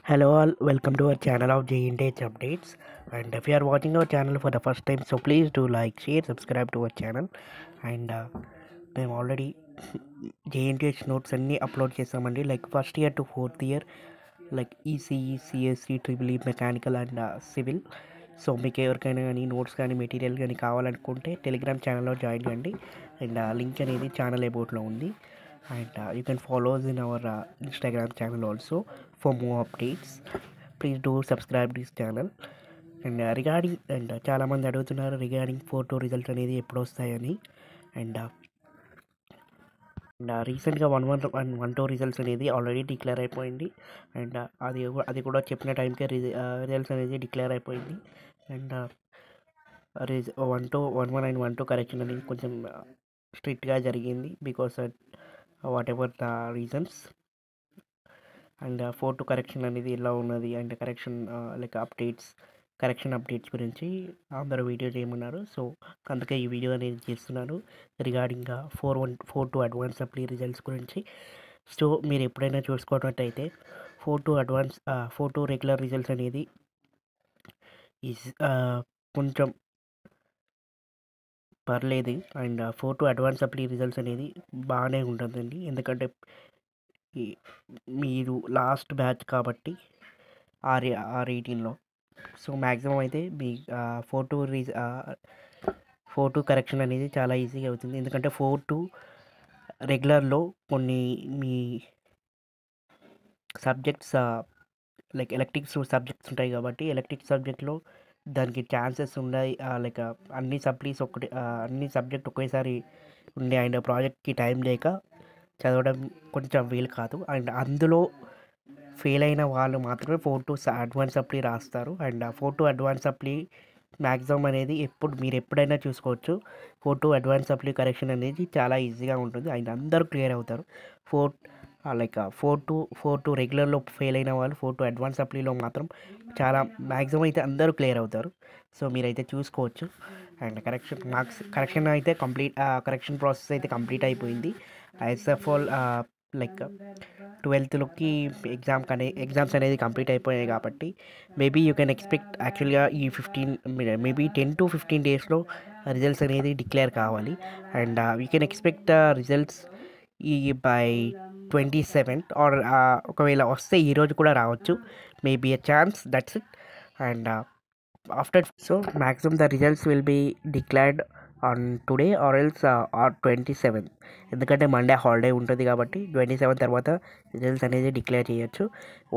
Hello all, welcome to our channel of JNTH updates. And if you are watching our channel for the first time, so please do like, share, subscribe to our channel. And మేము already JNTH notes అన్నీ upload చేసామండి. Like first year to fourth year, like ECE, CSC, triple E, mechanical and civil. So మీకు ఎవరికైనా కానీ notes కానీ material కానీ కావాలనుకుంటే Telegram ఛానల్లో జాయిన్ చేయండి. అండ్ లింక్ అనేది ఛానల్ అబౌట్లో ఉంది. And you can follow us in our Instagram channel also for more updates. Please do subscribe this channel. And regarding చాలా మంది అడుగుతున్నారు రిగార్డింగ్ ఫోటో రిజల్ట్ అనేది ఎప్పుడు వస్తాయని. అండ్ రీసెంట్గా 1-2 రిజల్ట్స్ అనేది ఆల్రెడీ డిక్లేర్ అయిపోయింది. అండ్ అది కూడా చెప్పిన టైంకే రిజల్ట్స్ అనేది డిక్లేర్ అయిపోయింది. అండ్ 1-1 అండ్ 1-2 కరెక్షన్ అనేది కొంచెం స్ట్రిక్ట్గా జరిగింది because whatever the reasons. And 4-2 correction అనేది ఎలా ఉన్నది and correction like correction updates గురించి అందరూ వీడియో చేయమన్నారు. సో అందుకే ఈ వీడియో అనేది చేస్తున్నాను రిగార్డింగ్ 4-2 అడ్వాన్స్ సప్లీ రిజల్ట్స్ గురించి. సో మీరు ఎప్పుడైనా చూసుకున్నట్టయితే 4-2 రెగ్యులర్ రిజల్ట్స్ అనేది కొంచెం పర్లేదు. అండ్ 4-2 అడ్వాన్స్ సప్లీ రిజల్ట్స్ అనేది బాగానే ఉంటుందండి, ఎందుకంటే మీరు లాస్ట్ బ్యాచ్ కాబట్టి R18లో. సో మ్యాక్సిమం అయితే మీ 4-2 కరెక్షన్ అనేది చాలా ఈజీగా అవుతుంది, ఎందుకంటే 4-2 రెగ్యులర్లో కొన్ని మీ సబ్జెక్ట్స్ లైక్ ఎలక్టివ్ సబ్జెక్ట్స్ ఉంటాయి కాబట్టి ఎలక్టివ్ సబ్జెక్ట్లో దానికి ఛాన్సెస్ ఉన్నాయి. లైక్ అన్ని సబ్జెక్ట్ ఒకేసారి ఉండే అండ్ ప్రాజెక్ట్కి టైం లేక చదవడం కొంచెం వీలు కాదు. అండ్ అందులో ఫెయిల్ అయిన వాళ్ళు మాత్రమే 4-2 అడ్వాన్స్ సప్లీ రాస్తారు. అండ్ 4-2 అడ్వాన్స్ సప్లీ మ్యాక్సిమం అనేది మీరు ఎప్పుడైనా చూసుకోవచ్చు. 4-2 అడ్వాన్స్ సప్లీ కరెక్షన్ అనేది చాలా ఈజీగా ఉంటుంది అండ్ అందరూ క్లియర్ అవుతారు. 4-2 రెగ్యులర్లో ఫెయిల్ అయిన వాళ్ళు 4-2 అడ్వాన్స్ సప్లీలో మాత్రం చాలా మ్యాక్సిమం అయితే అందరూ క్లియర్ అవుతారు. సో మీరైతే చూసుకోవచ్చు. అండ్ కరెక్షన్ అయితే కరెక్షన్ ప్రాసెస్ అయితే కంప్లీట్ అయిపోయింది. ఎస్ఎఫ్ఆల్ లైక్ 12th ఎగ్జామ్స్ అనేది కంప్లీట్ అయిపోయాయి కాబట్టి మేబీ యూ కెన్ ఎక్స్పెక్ట్ యాక్చువల్గా ఈ 10-15 డేస్లో రిజల్ట్స్ అనేది డిక్లేర్ కావాలి. And you can expect results by 27th or ఒకవేళ వస్తే ఈరోజు కూడా రావచ్చు, maybe a chance, that's it. And after so maximum the results will be declared on today or else 27th, ఎందుకంటే మండే హాలిడే ఉంటుంది కాబట్టి 27 తర్వాత రిజల్ట్స్ అనేది డిక్లేర్ చేయొచ్చు.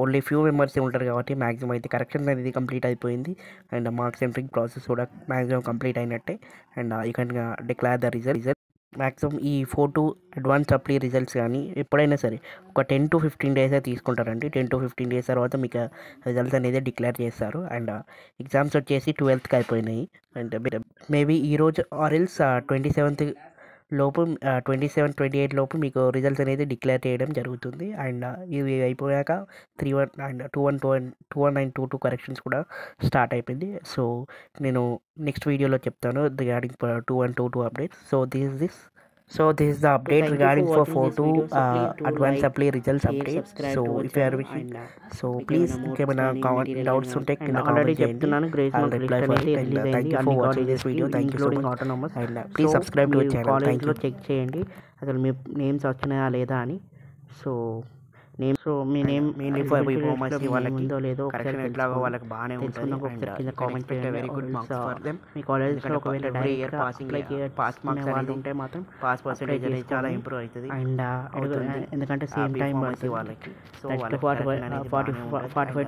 ఓన్లీ ఫ్యూ మెంబర్స్ ఉంటారు కాబట్టి మ్యాక్సిమం అయితే కరెక్షన్ అనేది కంప్లీట్ అయిపోయింది. అండ్ మార్క్స్ ఎంట్రింగ్ ప్రాసెస్ కూడా మ్యాక్సిమం కంప్లీట్ అయినట్టే. And you can declare the result. Maximum ఈ 4-2 అడ్వాన్స్ సప్లీ రిజల్ట్స్ కానీ ఎప్పుడైనా సరే ఒక 10-15 డేస్ తీసుకుంటారండి. 10-15 డేస్ తర్వాత మీకు రిజల్ట్స్ అనేది డిక్లేర్ చేస్తారు. అండ్ ఎగ్జామ్స్ వచ్చేసి 12th అయిపోయినాయి. అండ్ మేబీ ఈరోజు ఆర్ఎల్స్ 27th లోపు 27-28 లోపు మీకు రిజల్ట్స్ అనేది డిక్లేర్ చేయడం జరుగుతుంది. అండ్ ఇవి అయిపోయాక 3-1 అండ్ 2-1 అండ్ 2-2 కరెక్షన్స్ కూడా స్టార్ట్ అయిపోయింది. సో నేను నెక్స్ట్ వీడియోలో చెప్తాను regarding 2-1 2-2 updates. So this is the update regarding for 4-2 advanced supply results update. So if you are wishing, so please ఇంకేమైనా డౌట్స్ ఉంటే కింద కామెంట్ చేయండి. I'll reply for it. And thank you for watching this video. Thank you so much. And please subscribe to our channel. Thank you. Check చేయండి అసలు మీ names వచ్చినాయా లేదా అని. మీ నేమ్ మెయిన్లీ ఫర్ పర్ఫార్మెన్స్ వాళ్ళకి ఉందో లేదో కరెక్షన్ ఎట్లాగో వాళ్ళకి బాగానే ఉంటుంది. ఒకసారి కింద కామెంట్ చేయండి. Very good marks for them. మీ కాలేజ్లో ఒకవేళ ఎవ్రీ ఇయర్ పాస్ మార్క్స్ వాళ్ళు ఉంటే మాత్రం పాస్ పర్సెంటేజ్ అనేది చాలా ఇంప్రూవ్ అవుతుంది. అండ్ ఎందుకంటే సేమ్ టైం వాళ్ళకి. సో 45